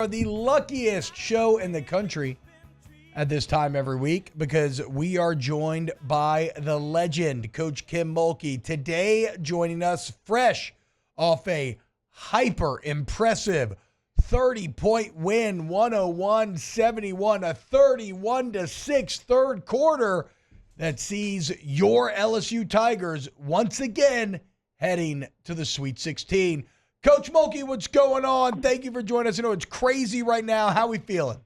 Are the luckiest show in the country at this time every week because we are joined by the legend, Coach Kim Mulkey. Today, joining us fresh off a hyper impressive 30-point win, 101-71, a 31-6 third quarter that sees your LSU Tigers once again heading to the Sweet 16. Coach Mulkey, what's going on? Thank you for joining us. I know it's crazy right now. How are we feeling?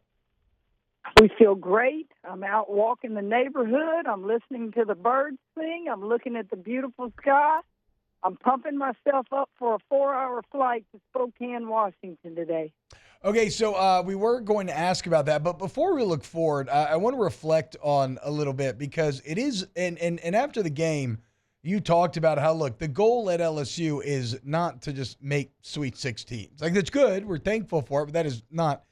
We feel great. I'm out walking the neighborhood. I'm listening to the birds sing. I'm looking at the beautiful sky. I'm pumping myself up for a 4-hour flight to Spokane, Washington today. Okay, so we were going to ask about that, but before we look forward, I want to reflect on a little bit because it is, and after the game, you talked about how, look, the goal at LSU is not to just make Sweet 16s. Like, that's good. We're thankful for it, but that is not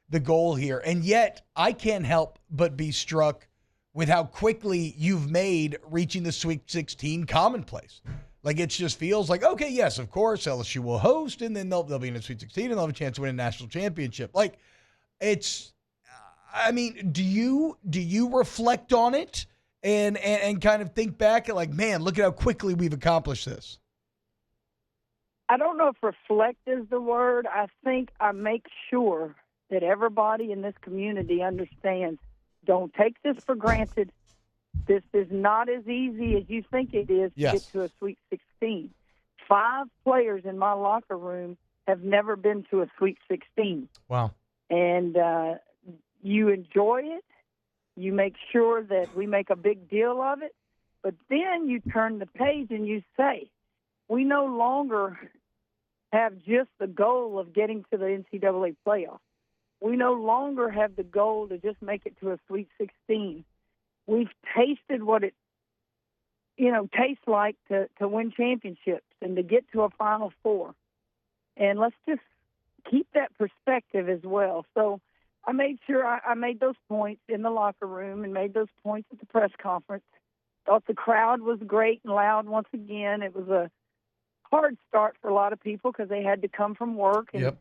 the goal here. And yet, I can't help but be struck with how quickly you've made reaching the Sweet 16 commonplace. Like, it just feels like, okay, yes, of course, LSU will host, and then they'll be in the Sweet 16, and they'll have a chance to win a national championship. Like, it's, I mean, do you reflect on it? And kind of think back and like, man, look at how quickly we've accomplished this. I don't know if reflect is the word. I think I make sure that everybody in this community understands, don't take this for granted. This is not as easy as you think it is to get to a Sweet 16. 5 players in my locker room have never been to a Sweet 16. Wow. And you enjoy it. You make sure that we make a big deal of it, but then you turn the page and you say, we no longer have just the goal of getting to the NCAA playoff. We no longer have the goal to just make it to a Sweet 16. We've tasted what it, tastes like to win championships and to get to a Final Four. And let's just keep that perspective as well. So I made sure I made those points in the locker room and made those points at the press conference. Thought the crowd was great and loud once again. It was a hard start for a lot of people because they had to come from work. And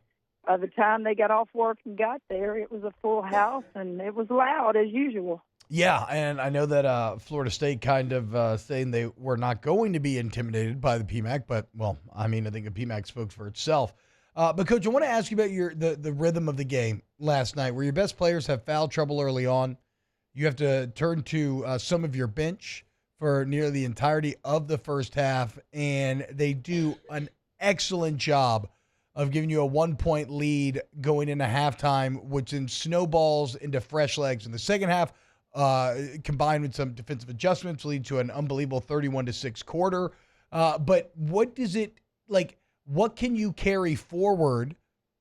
by the time they got off work and got there, it was a full house, and it was loud as usual. Yeah, and I know that Florida State kind of saying they were not going to be intimidated by the PMAC, but, well, I mean, I think the PMAC spoke for itself. But, Coach, I want to ask you about the rhythm of the game last night, where your best players have foul trouble early on. You have to turn to some of your bench for nearly the entirety of the first half, and they do an excellent job of giving you a 1-point lead going into halftime, which then snowballs into fresh legs in the second half, combined with some defensive adjustments, lead to an unbelievable 31-6 quarter. But what does it like? What can you carry forward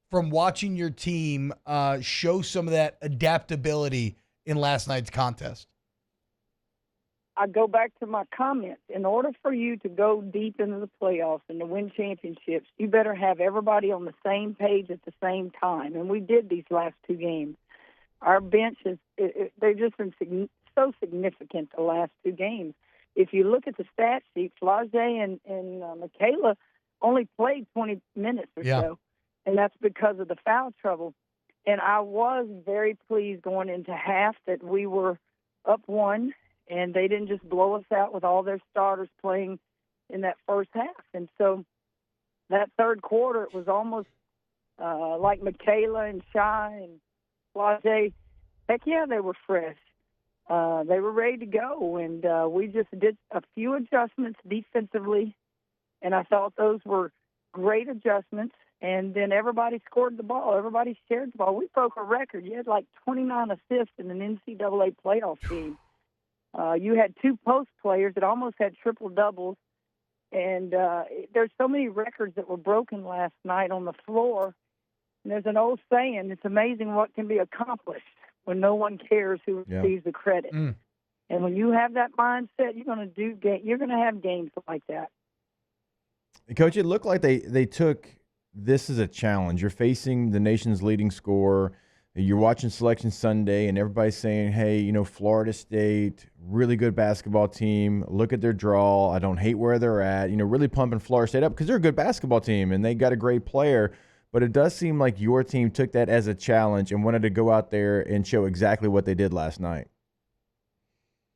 from watching your team show some of that adaptability in last night's contest? I go back to my comments. In order for you to go deep into the playoffs and to win championships, you better have everybody on the same page at the same time. And we did these last 2 games. Our bench they've just been so significant the last 2 games. If you look at the stat sheet, Flage and Michaela only played 20 minutes or so, and that's because of the foul trouble. And I was very pleased going into half that we were up 1, and they didn't just blow us out with all their starters playing in that first half. And so that third quarter, it was almost like Michaela and Shy and Flage. Heck yeah, they were fresh. They were ready to go, and we just did a few adjustments defensively. And I thought those were great adjustments. And then everybody scored the ball. Everybody shared the ball. We broke a record. You had like 29 assists in an NCAA playoff game. You had 2 post players that almost had triple doubles. And there's so many records that were broken last night on the floor. And there's an old saying, it's amazing what can be accomplished when no one cares who receives the credit. And when you have that mindset, you're going to have games like that. Coach, it looked like they took this as a challenge. You're facing the nation's leading scorer. You're watching Selection Sunday, and everybody's saying, hey, Florida State, really good basketball team. Look at their draw. I don't hate where they're at. Really pumping Florida State up because they're a good basketball team, and they got a great player. But it does seem like your team took that as a challenge and wanted to go out there and show exactly what they did last night.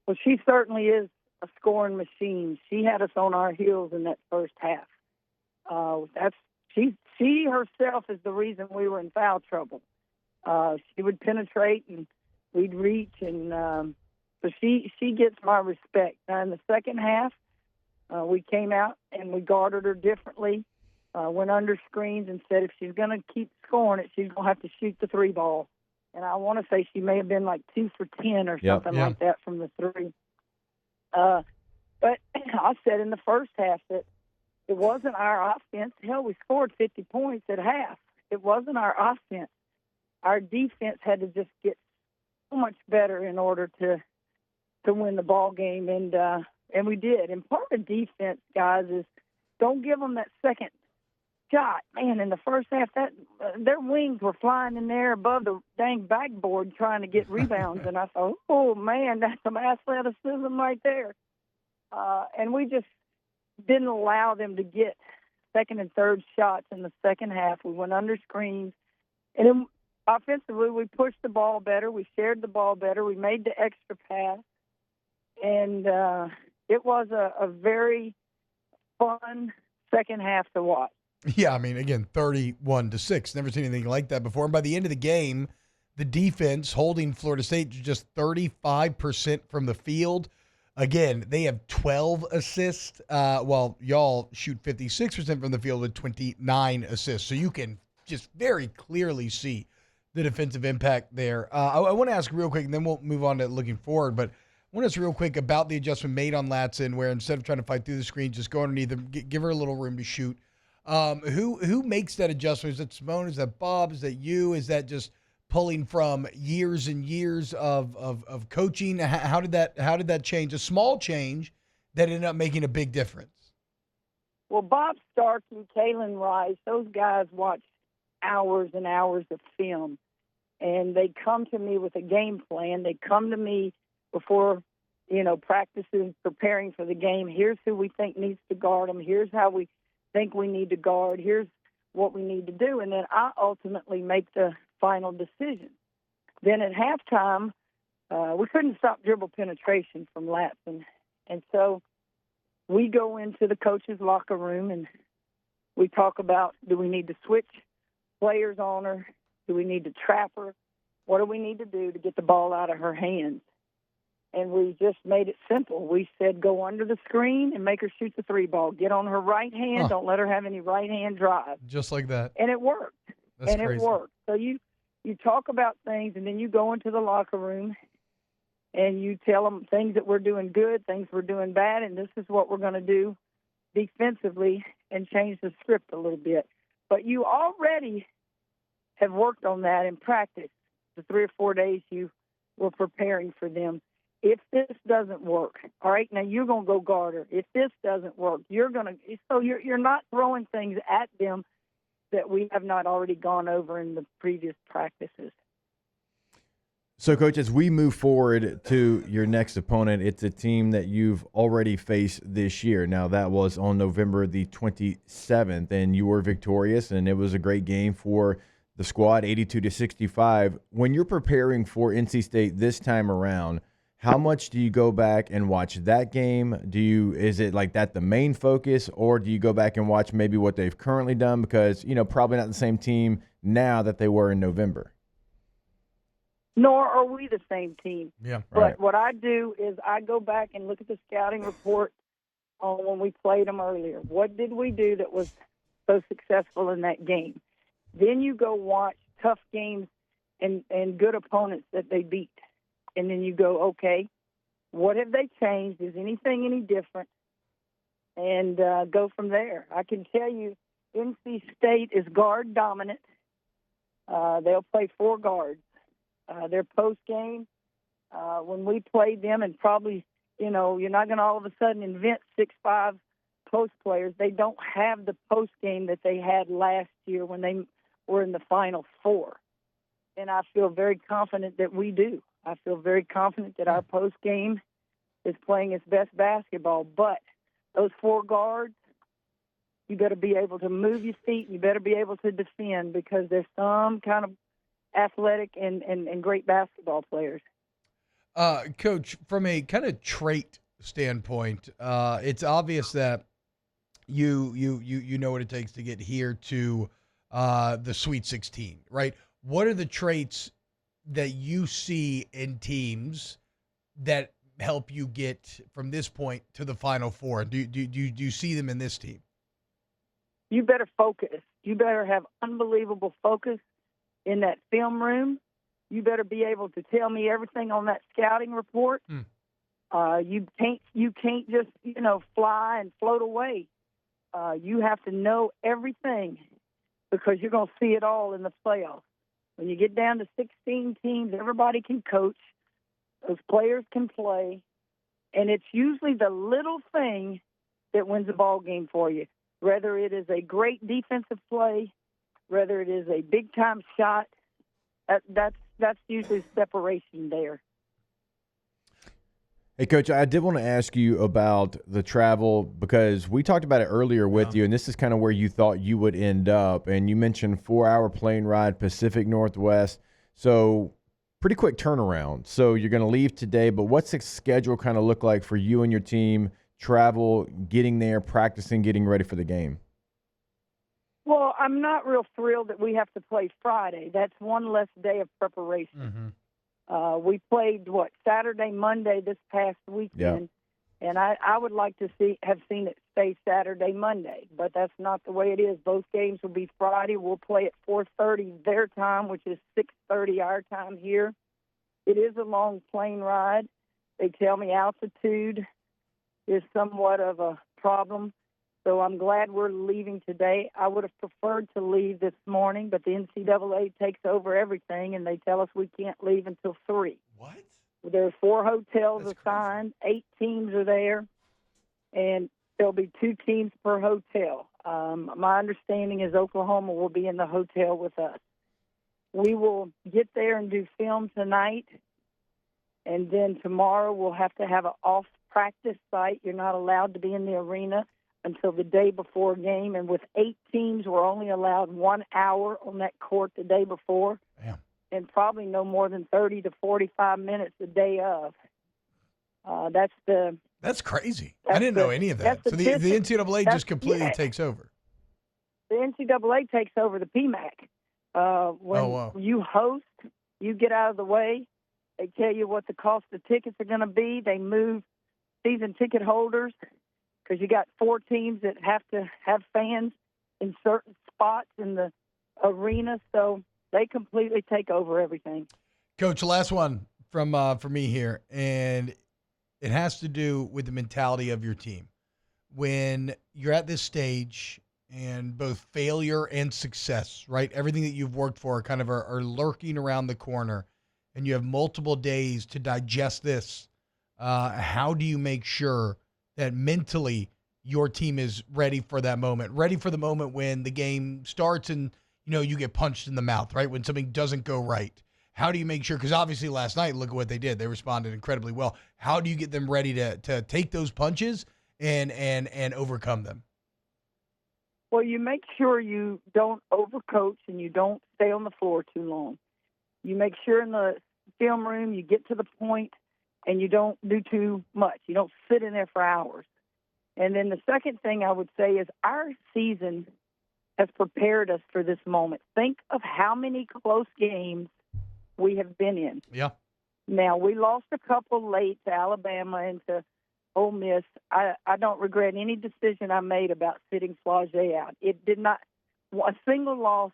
Well, she certainly is a scoring machine. She had us on our heels in that first half. She herself is the reason we were in foul trouble. She would penetrate and we'd reach, and so she gets my respect. Now in the second half, we came out and we guarded her differently. Went under screens and said if she's going to keep scoring it, she's going to have to shoot the three ball. And I want to say she may have been like 2 for 10 or something like that from the three. But I said in the first half that it wasn't our offense. Hell, we scored 50 points at half. It wasn't our offense. Our defense had to just get so much better in order to win the ball game, and we did. And part of defense, guys, is don't give them that second shot. Man, in the first half, their wings were flying in there above the dang backboard trying to get rebounds, and I thought, oh man, that's some athleticism right there. And we just didn't allow them to get second and third shots in the second half. We went under screens. And then offensively, we pushed the ball better. We shared the ball better. We made the extra pass. And it was a very fun second half to watch. Yeah, I mean, again, 31-6. Never seen anything like that before. And by the end of the game, the defense holding Florida State to just 35% from the field. Again, they have 12 assists, while y'all shoot 56% from the field with 29 assists. So you can just very clearly see the defensive impact there. I want to ask real quick, and then we'll move on to looking forward, but I want to ask real quick about the adjustment made on Latson, where instead of trying to fight through the screen, just go underneath them, give her a little room to shoot. Who makes that adjustment? Is that Simone? Is that Bob? Is that you? Is that just pulling from years and years of coaching? How did that change? A small change that ended up making a big difference. Well, Bob Starkey, Kaylin Rice, those guys watch hours and hours of film, and they come to me with a game plan. They come to me before, practices, preparing for the game. Here's who we think needs to guard them. Here's how we think we need to guard. Here's what we need to do. And then I ultimately make the final decision. Then at halftime, we couldn't stop dribble penetration from Latson. And so we go into the coach's locker room and we talk about, do we need to switch players on her? Do we need to trap her? What do we need to do to get the ball out of her hands? And we just made it simple. We said, go under the screen and make her shoot the three ball. Get on her right hand. Don't let her have any right hand drive. Just like that. And it worked. That's crazy. It worked. So you talk about things, and then you go into the locker room and you tell them things that we're doing good, things we're doing bad, and this is what we're going to do defensively and change the script a little bit. But you already have worked on that in practice the 3 or 4 days you were preparing for them. If this doesn't work, all right, now you're going to go guard her. If this doesn't work, you're not throwing things at them that we have not already gone over in the previous practices. So, Coach, as we move forward to your next opponent, it's a team that you've already faced this year. Now, that was on November the 27th, and you were victorious, and it was a great game for the squad, 82-65. When you're preparing for NC State this time around, how much do you go back and watch that game? Is it like that the main focus, or do you go back and watch maybe what they've currently done? Because, probably not the same team now that they were in November. Nor are we the same team. Yeah. But what I do is I go back and look at the scouting report on when we played them earlier. What did we do that was so successful in that game? Then you go watch tough games and good opponents that they beat. And then you go, okay, what have they changed? Is anything any different? And go from there. I can tell you NC State is guard dominant. They'll play 4 guards. Their post game, when we played them, and probably, you're not going to all of a sudden invent 6'5" post players. They don't have the post game that they had last year when they were in the Final Four. And I feel very confident that we do. I feel very confident that our post game is playing its best basketball. But those 4 guards, You better be able to move your feet. You better be able to defend because there's some kind of athletic and great basketball players. Coach, from a kind of trait standpoint, it's obvious that you know what it takes to get here to the Sweet 16, right? What are the traits that you see in teams that help you get from this point to the Final Four? Do you see them in this team? You better focus. You better have unbelievable focus in that film room. You better be able to tell me everything on that scouting report. You can't just fly and float away. You have to know everything because you're going to see it all in the playoffs. When you get down to 16 teams, everybody can coach. Those players can play. And it's usually the little thing that wins a ball game for you, whether it is a great defensive play, whether it is a big-time shot. That's usually separation there. Hey, Coach, I did want to ask you about the travel because we talked about it earlier with you, and this is kind of where you thought you would end up. And you mentioned 4-hour plane ride, Pacific Northwest. So pretty quick turnaround. So you're going to leave today, but what's the schedule kind of look like for you and your team, travel, getting there, practicing, getting ready for the game? Well, I'm not real thrilled that we have to play Friday. That's one less day of preparation. Mm-hmm. We played, Saturday, Monday this past weekend, and I would like to have seen it stay Saturday, Monday, but that's not the way it is. Both games will be Friday. We'll play at 4:30 their time, which is 6:30 our time here. It is a long plane ride. They tell me altitude is somewhat of a problem. So I'm glad we're leaving today. I would have preferred to leave this morning, but the NCAA takes over everything, and they tell us we can't leave until 3. What? There are 4 hotels That's assigned. 8 teams are there, and there'll be 2 teams per hotel. My understanding is Oklahoma will be in the hotel with us. We will get there and do film tonight, and then tomorrow we'll have to have an off practice site. You're not allowed to be in the arena until the day before game, and with 8 teams, we're only allowed 1 hour on that court the day before. Damn. And probably no more than 30 to 45 minutes the day of. That's crazy. I didn't know any of that. So the NCAA just completely takes over. The NCAA takes over the PMAC. When you host, you get out of the way. They tell you what the cost of tickets are going to be. They move season ticket holders because you got 4 teams that have to have fans in certain spots in the arena. So they completely take over everything. Coach, last one from me here, and it has to do with the mentality of your team. When you're at this stage and both failure and success, right, everything that you've worked for kind of are lurking around the corner, and you have multiple days to digest this, how do you make sure that mentally your team is ready for that moment, ready for the moment when the game starts and you get punched in the mouth, right? When something doesn't go right. How do you make sure? Because obviously last night, look at what they did. They responded incredibly well. How do you get them ready to take those punches and overcome them? Well, you make sure you don't overcoach and you don't stay on the floor too long. You make sure in the film room you get to the point and you don't do too much. You don't sit in there for hours. And then the second thing I would say is our season has prepared us for this moment. Think of how many close games we have been in. Yeah. Now, we lost a couple late to Alabama and to Ole Miss. I don't regret any decision I made about sitting Flage out. It did not – a single loss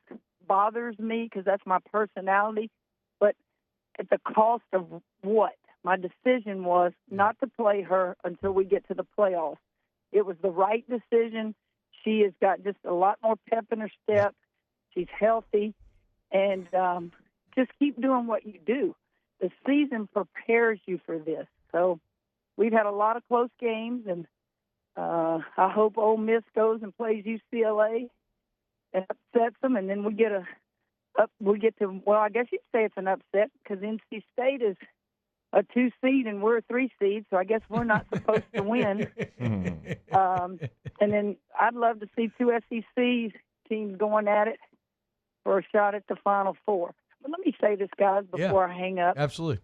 bothers me because that's my personality, but at the cost of what? My decision was not to play her until we get to the playoffs. It was the right decision. She has got just a lot more pep in her step. She's healthy. And just keep doing what you do. The season prepares you for this. So we've had a lot of close games, and I hope Ole Miss goes and plays UCLA and upsets them, and then we get to, well, I guess you'd say it's an upset because NC State is a 2 seed and we're a 3 seed, so I guess we're not supposed to win. And then I'd love to see 2 SEC teams going at it for a shot at the Final Four. But let me say this, guys, before I hang up. Absolutely.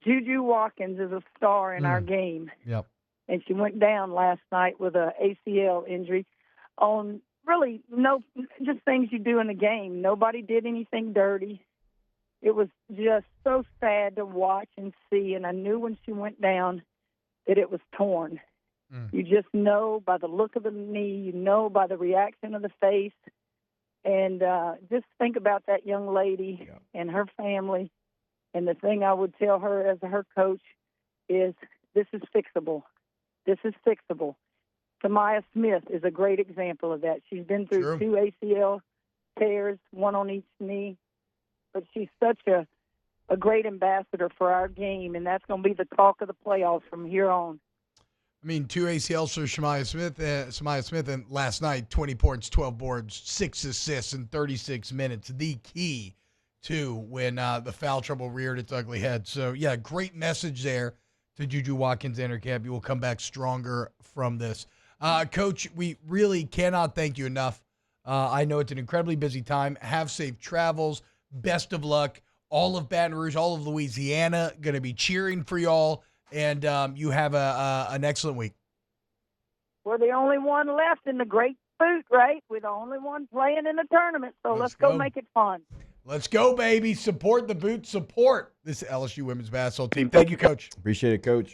Juju Watkins is a star in our game. Yep. And she went down last night with a ACL injury on really just things you do in the game. Nobody did anything dirty. It was just so sad to watch and see, and I knew when she went down that it was torn. You just know by the look of the knee, you know by the reaction of the face, and just think about that young lady and her family. And the thing I would tell her as her coach is this is fixable. This is fixable. Tamaya Smith is a great example of that. She's been through 2 ACL tears, 1 on each knee. But she's such a great ambassador for our game, and that's going to be the talk of the playoffs from here on. I mean, 2 ACLs for Shemaya Smith, and last night, 20 points, 12 boards, 6 assists in 36 minutes. The key to when the foul trouble reared its ugly head. So, yeah, great message there to Juju Watkins and her camp. You will come back stronger from this. Coach, we really cannot thank you enough. I know it's an incredibly busy time. Have safe travels. Best of luck. All of Baton Rouge, all of Louisiana, going to be cheering for y'all, and you have an excellent week. We're the only one left in the Great Boot, right? We're the only one playing in the tournament, so let's go make it fun. Let's go, baby. Support the Boot. Support this LSU women's basketball team. Thank you, Coach. Appreciate it, Coach.